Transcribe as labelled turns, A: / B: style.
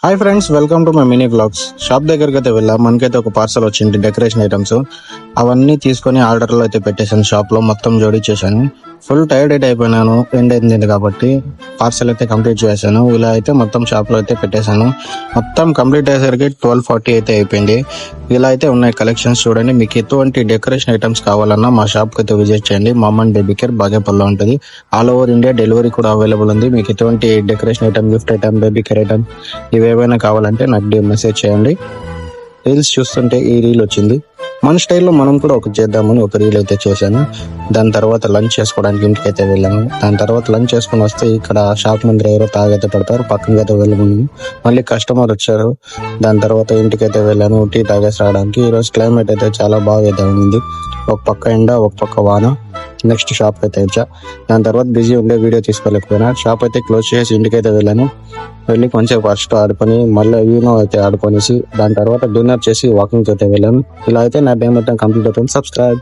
A: Hi friends, welcome to my mini blogs. Shop దగ్గరికి అయితే వెళ్ళాం. మనకైతే ఒక పార్సల్ వచ్చింది, డెకరేషన్ ఐటమ్స్. అవన్నీ తీసుకొని ఆర్డర్లో అయితే పెట్టేశాను. షాప్లో మొత్తం జోడించేశాను. ఫుల్ టైర్డ్ అయితే అయిపోయినాను, ఎండ్ అయింది కాబట్టి. పార్సల్ అయితే కంప్లీట్ చేశాను. ఇలా అయితే మొత్తం షాప్లో అయితే పెట్టేశాను. మొత్తం కంప్లీట్ అయ్యేసరికి 12:40 అయితే అయిపోయింది. ఇలా అయితే ఉన్నాయి కలెక్షన్స్. చూడండి, మీకు ఎటువంటి డెకరేషన్ ఐటమ్స్ కావాలన్నా మా షాప్కి అయితే విజిట్ చేయండి. మామ్ అండ్ బేబీ కేర్ బాగేపల్లిలో ఉంటుంది. ఆల్ ఓవర్ ఇండియా డెలివరీ కూడా అవైలబుల్ ఉంది. మీకు ఎటువంటి decoration item, gift item, baby care item ఇవేవైనా కావాలంటే నాకు మెసేజ్ చేయండి. రీల్స్ చూస్తుంటే ఈ రీల్ వచ్చింది. మన స్టైల్లో మనం కూడా ఒక చేద్దామని ఒక రీల్ అయితే చేశాను. దాని తర్వాత లంచ్ చేసుకోవడానికి ఇంటికి అయితే వెళ్ళాము. దాని తర్వాత లంచ్ చేసుకుని వస్తే ఇక్కడ షాప్ ముందర ఎవరో తాగైతే పడతారు, పక్కనకి అయితే వెళ్ళమని మళ్ళీ కస్టమర్ వచ్చారు. దాని తర్వాత ఇంటికి అయితే వెళ్ళాను టీ తాగేసి రావడానికి. ఈరోజు క్లైమేట్ అయితే చాలా బాగా అయితే ఉంది. ఒక పక్క ఎండ, ఒక పక్క వాన. నెక్స్ట్ షాప్ అయితే వచ్చా. దాని తర్వాత బిజీ ఉండే వీడియో తీసుకోలేకపోయినా. షాప్ అయితే క్లోజ్ చేసి ఇంటికైతే వెళ్ళాను. వెళ్ళి కొంచెం ఫస్ట్ ఆడుకొని మళ్ళీ యూనో అయితే ఆడుకొనేసి దాని తర్వాత డిన్నర్ చేసి వాకింగ్ అయితే వెళ్ళాను. ఇలా అయితే నా డే మొత్తం కంప్లీట్ అవుతుంది. సబ్స్క్రైబ్.